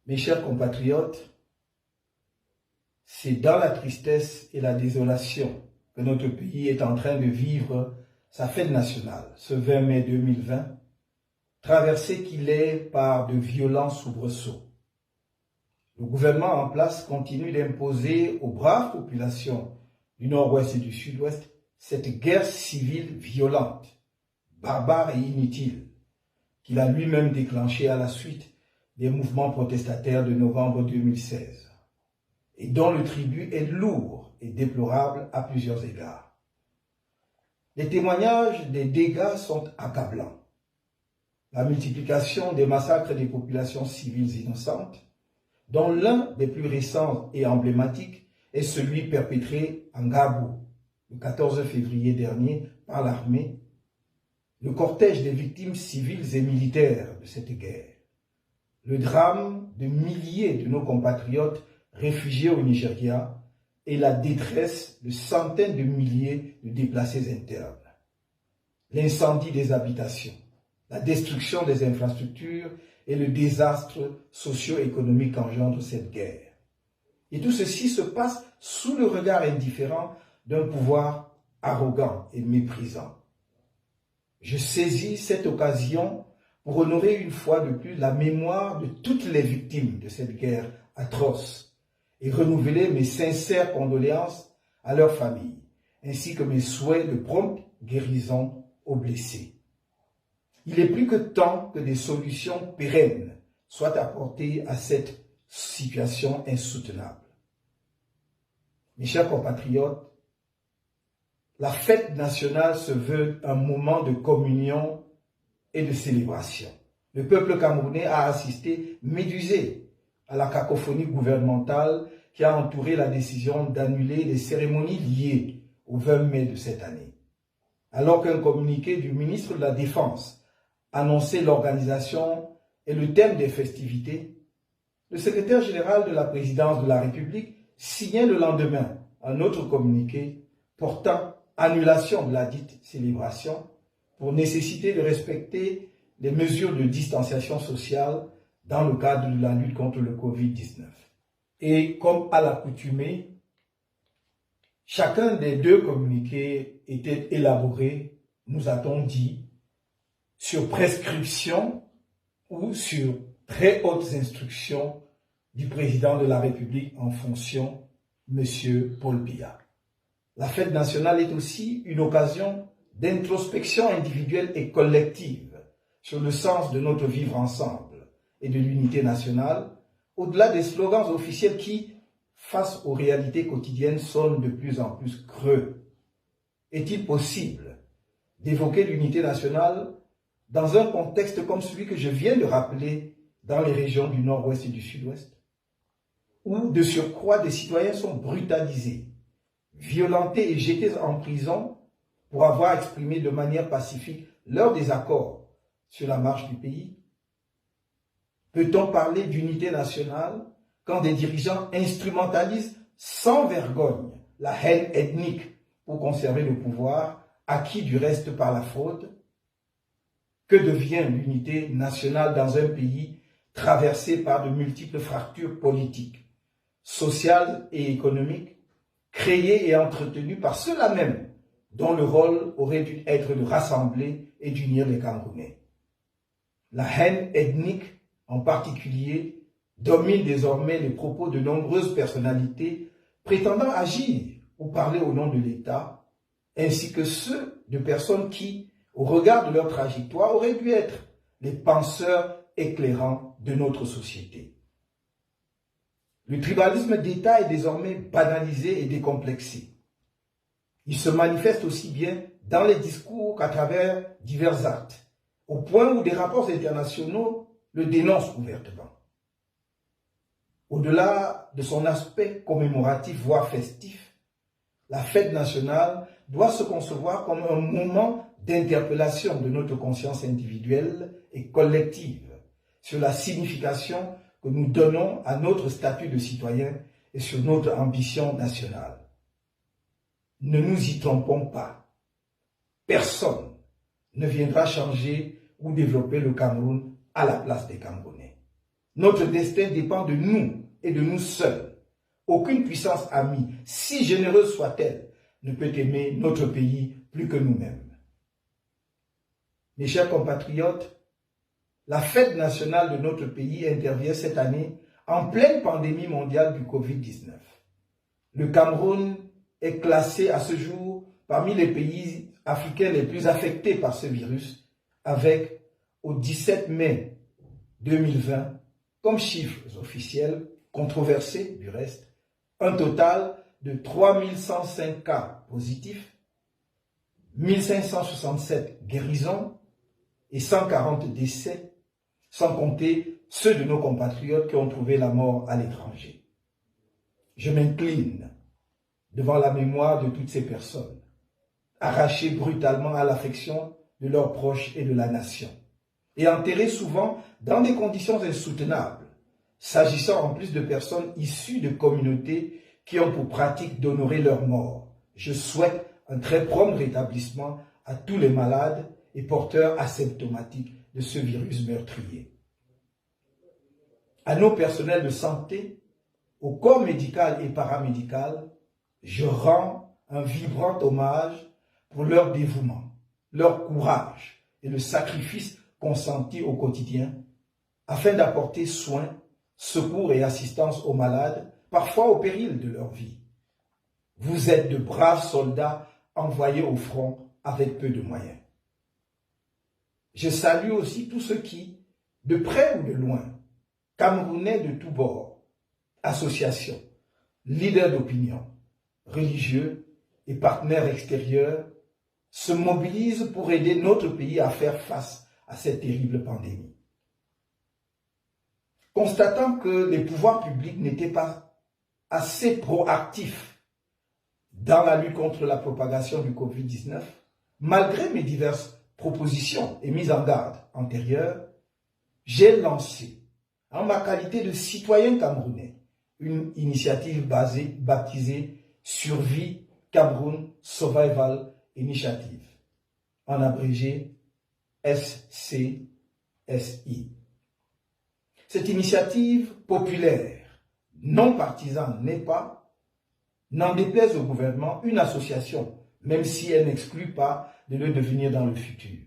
Mes chers compatriotes, c'est dans la tristesse et la désolation que notre pays est en train de vivre sa fête nationale, ce 20 mai 2020, traversé qu'il est par de violents soubresauts. Le gouvernement en place continue d'imposer aux braves populations du nord-ouest et du sud-ouest cette guerre civile violente, barbare et inutile, qu'il a lui-même déclenchée à la suite des mouvements protestataires de novembre 2016, et dont le tribut est lourd et déplorable à plusieurs égards. Les témoignages des dégâts sont accablants. La multiplication des massacres des populations civiles innocentes, dont l'un des plus récents et emblématiques est celui perpétré en Gabou, le 14 février dernier, par l'armée, le cortège des victimes civiles et militaires de cette guerre, le drame de milliers de nos compatriotes réfugiés au Nigeria et la détresse de centaines de milliers de déplacés internes, l'incendie des habitations, la destruction des infrastructures et le désastre socio-économique qu'engendre cette guerre. Et tout ceci se passe sous le regard indifférent d'un pouvoir arrogant et méprisant. Je saisis cette occasion pour honorer une fois de plus la mémoire de toutes les victimes de cette guerre atroce et renouveler mes sincères condoléances à leurs familles, ainsi que mes souhaits de prompte guérison aux blessés. Il est plus que temps que des solutions pérennes soient apportées à cette situation insoutenable. Mes chers compatriotes, la fête nationale se veut un moment de communion et de célébration. Le peuple camerounais a assisté médusé à la cacophonie gouvernementale qui a entouré la décision d'annuler les cérémonies liées au 20 mai de cette année. Alors qu'un communiqué du ministre de la Défense annonçait l'organisation et le thème des festivités, le secrétaire général de la présidence de la République signait le lendemain un autre communiqué portant annulation de la dite célébration pour nécessiter de respecter les mesures de distanciation sociale dans le cadre de la lutte contre le Covid-19. Et comme à l'accoutumée, chacun des deux communiqués était élaboré, nous a-t-on dit, sur prescription ou sur très hautes instructions du président de la République en fonction, M. Paul Biya. La fête nationale est aussi une occasion d'introspection individuelle et collective sur le sens de notre vivre ensemble et de l'unité nationale, au-delà des slogans officiels qui, face aux réalités quotidiennes, sonnent de plus en plus creux. Est-il possible d'évoquer l'unité nationale dans un contexte comme celui que je viens de rappeler dans les régions du nord-ouest et du sud-ouest, où de surcroît des citoyens sont brutalisés, violentés et jetés en prison pour avoir exprimé de manière pacifique leur désaccord sur la marche du pays? Peut-on parler d'unité nationale quand des dirigeants instrumentalisent sans vergogne la haine ethnique pour conserver le pouvoir, acquis du reste par la fraude? Que devient l'unité nationale dans un pays traversé par de multiples fractures politiques, sociales et économiques, créées et entretenues par ceux-là même dont le rôle aurait dû être de rassembler et d'unir les Camerounais? La haine ethnique, en particulier, domine désormais les propos de nombreuses personnalités prétendant agir ou parler au nom de l'État, ainsi que ceux de personnes qui, au regard de leur trajectoire, auraient dû être les penseurs éclairants de notre société. Le tribalisme d'État est désormais banalisé et décomplexé. Il se manifeste aussi bien dans les discours qu'à travers divers actes, au point où des rapports internationaux le dénoncent ouvertement. Au-delà de son aspect commémoratif, voire festif, la fête nationale doit se concevoir comme un moment d'interpellation de notre conscience individuelle et collective sur la signification que nous donnons à notre statut de citoyen et sur notre ambition nationale. Ne nous y trompons pas. Personne ne viendra changer ou développer le Cameroun à la place des Camerounais. Notre destin dépend de nous et de nous seuls. Aucune puissance amie, si généreuse soit-elle, ne peut aimer notre pays plus que nous-mêmes. Mes chers compatriotes, la fête nationale de notre pays intervient cette année en pleine pandémie mondiale du Covid-19. Le Cameroun est classé à ce jour parmi les pays africains les plus affectés par ce virus, avec, au 17 mai 2020, comme chiffres officiels, controversés du reste, un total de 3105 cas positifs, 1567 guérisons et 140 décès, sans compter ceux de nos compatriotes qui ont trouvé la mort à l'étranger. Je m'incline devant la mémoire de toutes ces personnes, arrachées brutalement à l'affection de leurs proches et de la nation, et enterrées souvent dans des conditions insoutenables, s'agissant en plus de personnes issues de communautés qui ont pour pratique d'honorer leurs morts. Je souhaite un très prompt rétablissement à tous les malades et porteurs asymptomatiques de ce virus meurtrier. À nos personnels de santé, au corps médical et paramédical, je rends un vibrant hommage pour leur dévouement, leur courage et le sacrifice consenti au quotidien afin d'apporter soins, secours et assistance aux malades, parfois au péril de leur vie. Vous êtes de braves soldats envoyés au front avec peu de moyens. Je salue aussi tous ceux qui, de près ou de loin, Camerounais de tous bords, associations, leaders d'opinion, religieux et partenaires extérieurs, se mobilisent pour aider notre pays à faire face à cette terrible pandémie. Constatant que les pouvoirs publics n'étaient pas assez proactifs dans la lutte contre la propagation du Covid-19, malgré mes diverses propositions et mises en garde antérieures, j'ai lancé, en ma qualité de citoyen camerounais, une initiative baptisée Survie Cameroun Survival Initiative, en abrégé SCSI. Cette initiative populaire, non partisane n'est pas, n'en déplaise au gouvernement, une association, même si elle n'exclut pas de le devenir dans le futur.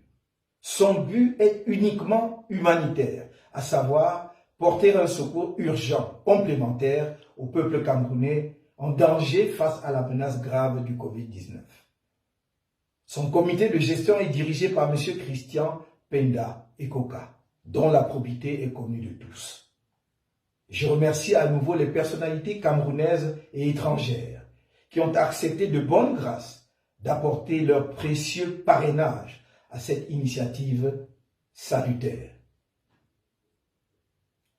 Son but est uniquement humanitaire, à savoir porter un secours urgent, complémentaire au peuple camerounais en danger face à la menace grave du Covid-19. Son comité de gestion est dirigé par M. Christian Penda Ekoka, dont la probité est connue de tous. Je remercie à nouveau les personnalités camerounaises et étrangères qui ont accepté de bonne grâce d'apporter leur précieux parrainage à cette initiative salutaire.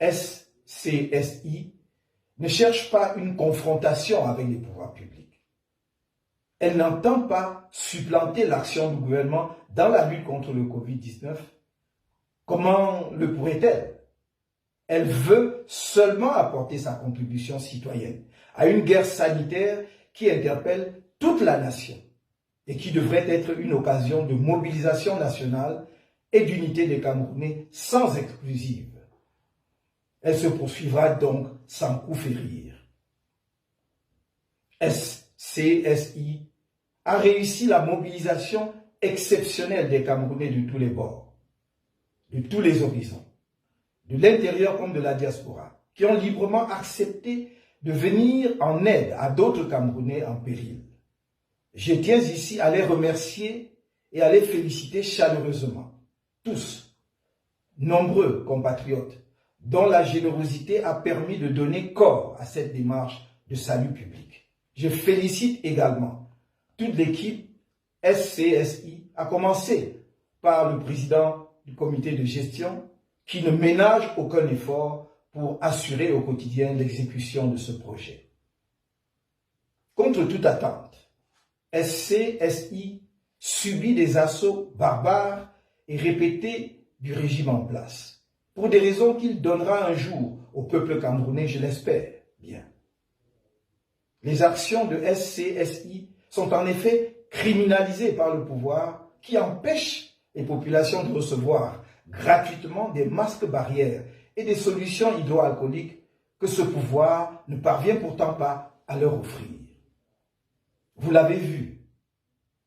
SCSI ne cherche pas une confrontation avec les pouvoirs publics. Elle n'entend pas supplanter l'action du gouvernement dans la lutte contre le Covid-19. Comment le pourrait-elle? Elle veut seulement apporter sa contribution citoyenne à une guerre sanitaire qui interpelle toute la nation et qui devrait être une occasion de mobilisation nationale et d'unité des Camerounais sans exclusive. Elle se poursuivra donc sans coup férir. SCSI a réussi la mobilisation exceptionnelle des Camerounais de tous les bords, de tous les horizons, de l'intérieur comme de la diaspora, qui ont librement accepté de venir en aide à d'autres Camerounais en péril. Je tiens ici à les remercier et à les féliciter chaleureusement, tous, nombreux compatriotes, dont la générosité a permis de donner corps à cette démarche de salut public. Je félicite également toute l'équipe SCSI, à commencer par le président du comité de gestion, qui ne ménage aucun effort pour assurer au quotidien l'exécution de ce projet. Contre toute attente, SCSI subit des assauts barbares et répétés du régime en place, pour des raisons qu'il donnera un jour au peuple camerounais, je l'espère bien. Les actions de SCSI sont en effet criminalisées par le pouvoir qui empêche les populations de recevoir gratuitement des masques barrières et des solutions hydroalcooliques que ce pouvoir ne parvient pourtant pas à leur offrir. Vous l'avez vu,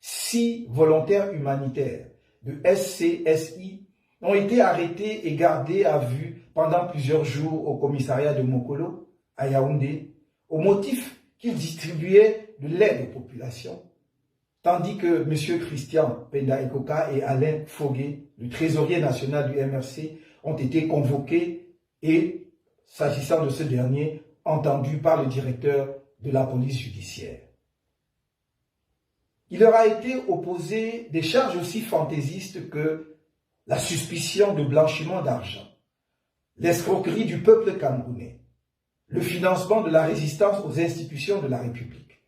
6 volontaires humanitaires de SCSI ont été arrêtés et gardés à vue pendant plusieurs jours au commissariat de Mokolo, à Yaoundé, au motif qu'ils distribuaient de l'aide aux populations, tandis que M. Christian Penda Ekoka et Alain Fogué, le trésorier national du MRC, ont été convoqués et, s'agissant de ce dernier, entendus par le directeur de la police judiciaire. Il leur a été opposé des charges aussi fantaisistes que la suspicion de blanchiment d'argent, l'escroquerie du peuple camerounais, le financement de la résistance aux institutions de la République.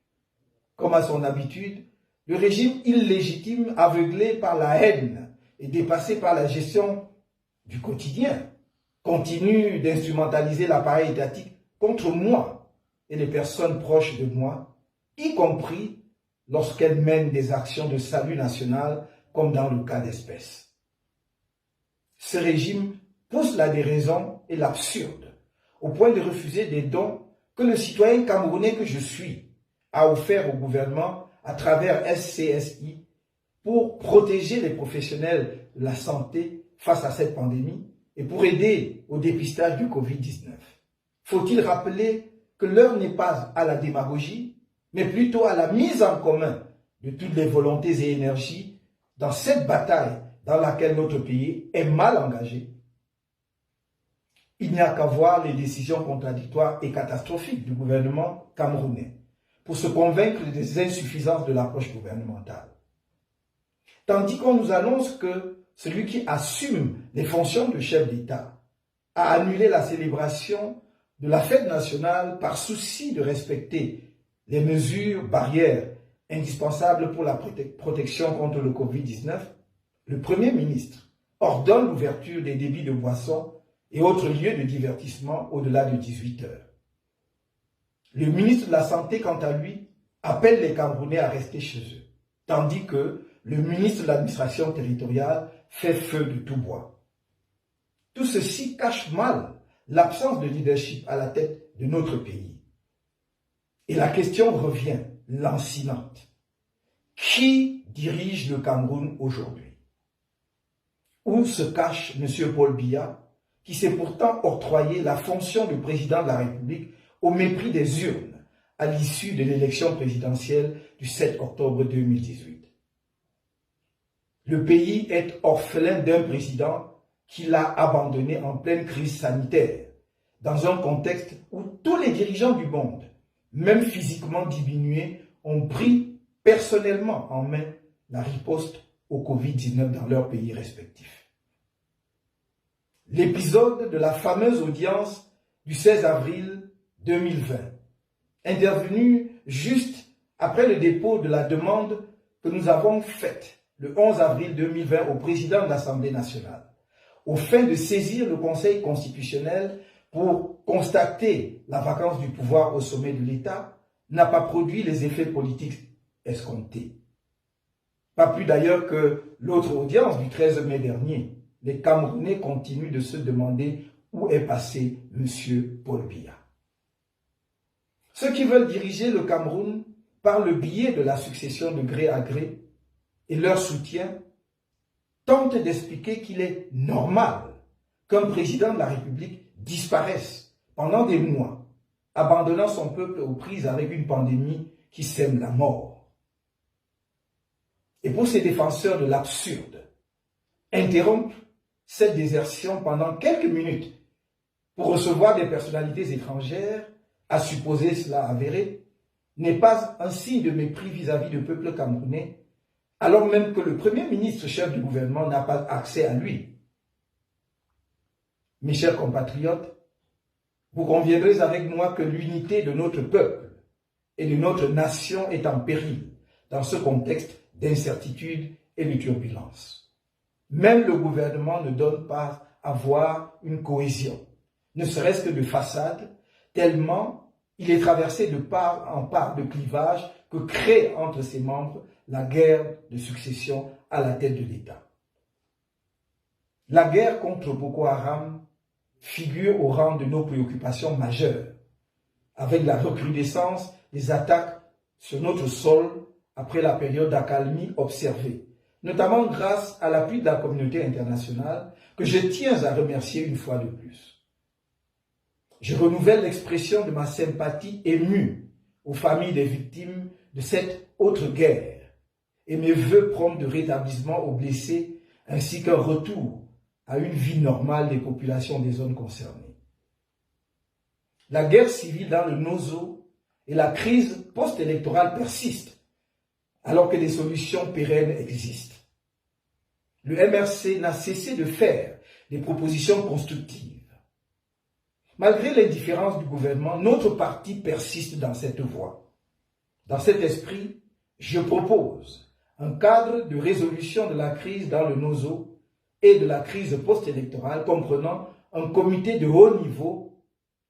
Comme à son habitude, le régime illégitime, aveuglé par la haine et dépassé par la gestion du quotidien, continue d'instrumentaliser l'appareil étatique contre moi et les personnes proches de moi, y compris lorsqu'elles mènent des actions de salut national, comme dans le cas d'espèces. Ce régime pousse la déraison et l'absurde, au point de refuser des dons que le citoyen camerounais que je suis a offert au gouvernement à travers SCSI pour protéger les professionnels de la santé face à cette pandémie et pour aider au dépistage du Covid-19. Faut-il rappeler que l'heure n'est pas à la démagogie, mais plutôt à la mise en commun de toutes les volontés et énergies dans cette bataille dans laquelle notre pays est mal engagé. Il n'y a qu'à voir les décisions contradictoires et catastrophiques du gouvernement camerounais pour se convaincre des insuffisances de l'approche gouvernementale. Tandis qu'on nous annonce que celui qui assume les fonctions de chef d'État a annulé la célébration de la fête nationale par souci de respecter les mesures barrières indispensables pour la protection contre le Covid-19, le Premier ministre ordonne l'ouverture des débits de boissons et autres lieux de divertissement au-delà de 18 heures. Le ministre de la Santé, quant à lui, appelle les Camerounais à rester chez eux, tandis que le ministre de l'administration territoriale fait feu de tout bois. Tout ceci cache mal l'absence de leadership à la tête de notre pays. Et la question revient, lancinante. Qui dirige le Cameroun aujourd'hui? Où se cache M. Paul Biya, qui s'est pourtant octroyé la fonction de président de la République au mépris des urnes à l'issue de l'élection présidentielle du 7 octobre 2018. Le pays est orphelin d'un président qui l'a abandonné en pleine crise sanitaire, dans un contexte où tous les dirigeants du monde, même physiquement diminués, ont pris personnellement en main la riposte au Covid-19 dans leurs pays respectifs. L'épisode de la fameuse audience du 16 avril 2020, intervenu juste après le dépôt de la demande que nous avons faite le 11 avril 2020 au président de l'Assemblée nationale, au fin de saisir le Conseil constitutionnel pour constater la vacance du pouvoir au sommet de l'État, n'a pas produit les effets politiques escomptés. Pas plus d'ailleurs que l'autre audience du 13 mai dernier. Les Camerounais continuent de se demander où est passé M. Paul Biya. Ceux qui veulent diriger le Cameroun par le biais de la succession de gré à gré et leur soutien tentent d'expliquer qu'il est normal qu'un président de la République disparaisse pendant des mois, abandonnant son peuple aux prises avec une pandémie qui sème la mort. Et pour ces défenseurs de l'absurde, interrompre cette désertion pendant quelques minutes pour recevoir des personnalités étrangères, à supposer cela avéré, n'est pas un signe de mépris vis-à-vis du peuple camerounais, alors même que le Premier ministre chef du gouvernement n'a pas accès à lui. Mes chers compatriotes, vous conviendrez avec moi que l'unité de notre peuple et de notre nation est en péril dans ce contexte d'incertitude et de turbulence. Même le gouvernement ne donne pas à voir une cohésion, ne serait-ce que de façade, tellement il est traversé de part en part de clivages que crée entre ses membres la guerre de succession à la tête de l'État. La guerre contre Boko Haram figure au rang de nos préoccupations majeures, avec la recrudescence des attaques sur notre sol après la période d'accalmie observée, notamment grâce à l'appui de la communauté internationale, que je tiens à remercier une fois de plus. Je renouvelle l'expression de ma sympathie émue aux familles des victimes de cette autre guerre et mes vœux prompts de rétablissement aux blessés ainsi qu'un retour à une vie normale des populations des zones concernées. La guerre civile dans le Nozo et la crise post-électorale persistent alors que des solutions pérennes existent. Le MRC n'a cessé de faire des propositions constructives. Malgré l'indifférence du gouvernement, notre parti persiste dans cette voie. Dans cet esprit, je propose un cadre de résolution de la crise dans le Nozo et de la crise post-électorale comprenant un comité de haut niveau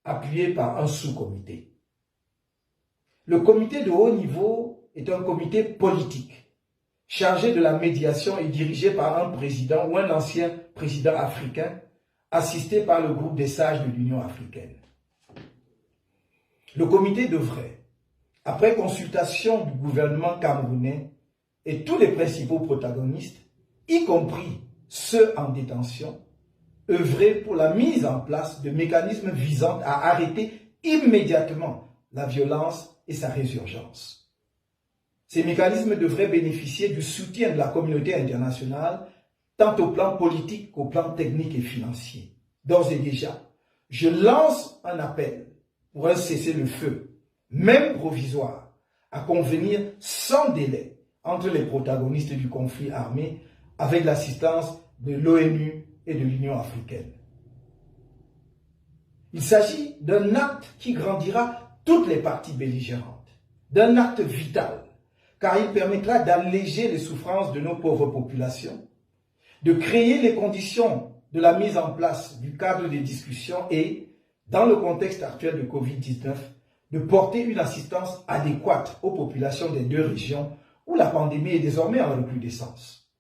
appuyé par un sous-comité. Le comité de haut niveau est un comité politique chargé de la médiation et dirigé par un président ou un ancien président africain assisté par le groupe des sages de l'Union africaine. Le comité devrait, après consultation du gouvernement camerounais et tous les principaux protagonistes, y compris ceux en détention, œuvrer pour la mise en place de mécanismes visant à arrêter immédiatement la violence et sa résurgence. Ces mécanismes devraient bénéficier du soutien de la communauté internationale, tant au plan politique qu'au plan technique et financier. D'ores et déjà, je lance un appel pour un cessez-le-feu, même provisoire, à convenir sans délai entre les protagonistes du conflit armé avec l'assistance de l'ONU et de l'Union africaine. Il s'agit d'un acte qui grandira toutes les parties belligérantes, d'un acte vital, car il permettra d'alléger les souffrances de nos pauvres populations, de créer les conditions de la mise en place du cadre des discussions et, dans le contexte actuel de Covid-19, de porter une assistance adéquate aux populations des deux régions où la pandémie est désormais en recrudescence.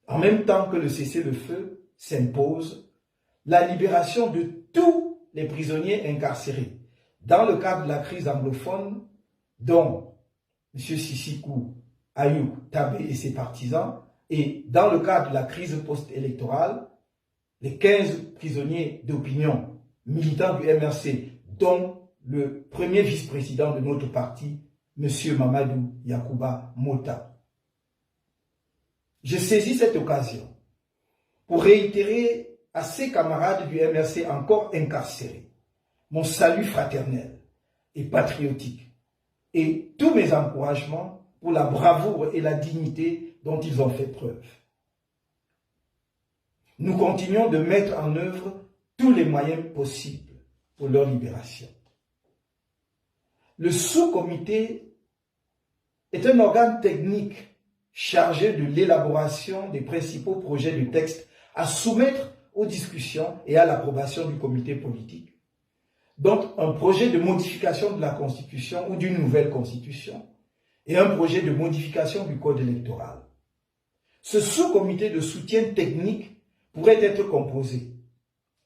En même temps que le cessez-le-feu s'impose, la libération de tous les prisonniers incarcérés dans le cadre de la crise anglophone, dont M. Sissikou, Ayoub, Tabé et ses partisans, et dans le cadre de la crise post-électorale, les 15 prisonniers d'opinion militants du MRC, dont le premier vice-président de notre parti, M. Mamadou Yakuba Mota. Je saisis cette occasion pour réitérer à ces camarades du MRC encore incarcérés mon salut fraternel et patriotique et tous mes encouragements pour la bravoure et la dignité dont ils ont fait preuve. Nous continuons de mettre en œuvre tous les moyens possibles pour leur libération. Le sous-comité est un organe technique chargé de l'élaboration des principaux projets de texte à soumettre aux discussions et à l'approbation du comité politique. Donc, un projet de modification de la Constitution ou d'une nouvelle Constitution et un projet de modification du Code électoral. Ce sous-comité de soutien technique pourrait être composé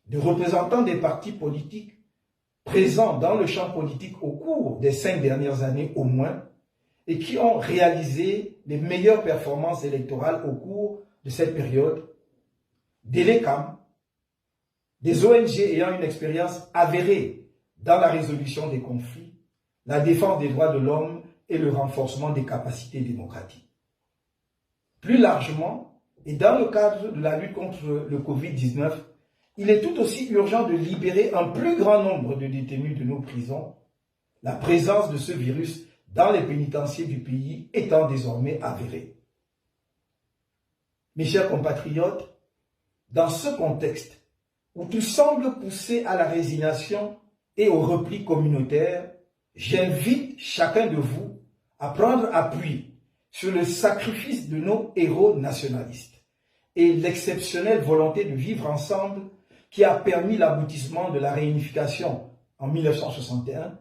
de représentants des partis politiques présents dans le champ politique au cours des 5 dernières années au moins et qui ont réalisé les meilleures performances électorales au cours de cette période, des LECAM, des ONG ayant une expérience avérée dans la résolution des conflits, la défense des droits de l'homme et le renforcement des capacités démocratiques. Plus largement, et dans le cadre de la lutte contre le Covid-19, il est tout aussi urgent de libérer un plus grand nombre de détenus de nos prisons, la présence de ce virus dans les pénitenciers du pays étant désormais avérée. Mes chers compatriotes, dans ce contexte où tout semble pousser à la résignation et au repli communautaire, j'invite chacun de vous à prendre appui sur le sacrifice de nos héros nationalistes et l'exceptionnelle volonté de vivre ensemble qui a permis l'aboutissement de la réunification en 1961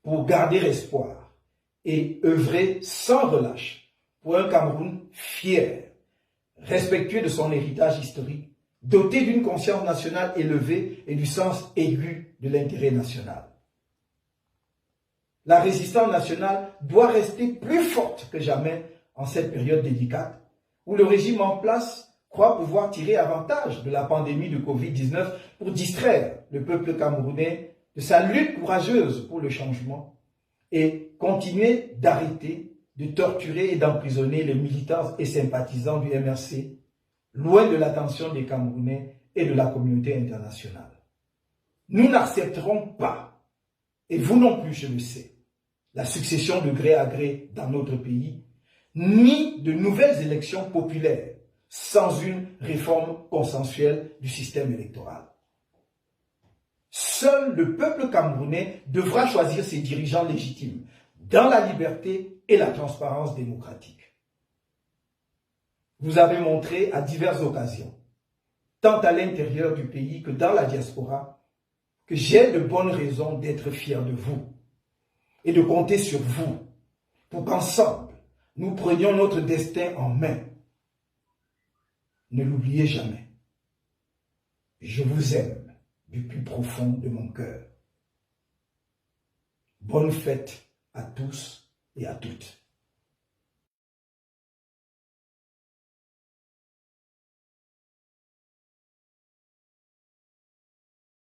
pour garder espoir et œuvrer sans relâche pour un Cameroun fier, respectueux de son héritage historique doté d'une conscience nationale élevée et du sens aigu de l'intérêt national. La résistance nationale doit rester plus forte que jamais en cette période délicate où le régime en place croit pouvoir tirer avantage de la pandémie de Covid-19 pour distraire le peuple camerounais de sa lutte courageuse pour le changement et continuer d'arrêter, de torturer et d'emprisonner les militants et sympathisants du MRC, loin de l'attention des Camerounais et de la communauté internationale. Nous n'accepterons pas, et vous non plus, je le sais, la succession de gré à gré dans notre pays, ni de nouvelles élections populaires sans une réforme consensuelle du système électoral. Seul le peuple camerounais devra choisir ses dirigeants légitimes dans la liberté et la transparence démocratique. Vous avez montré à diverses occasions, tant à l'intérieur du pays que dans la diaspora, que j'ai de bonnes raisons d'être fier de vous et de compter sur vous pour qu'ensemble, nous prenions notre destin en main. Ne l'oubliez jamais. Je vous aime du plus profond de mon cœur. Bonne fête à tous et à toutes.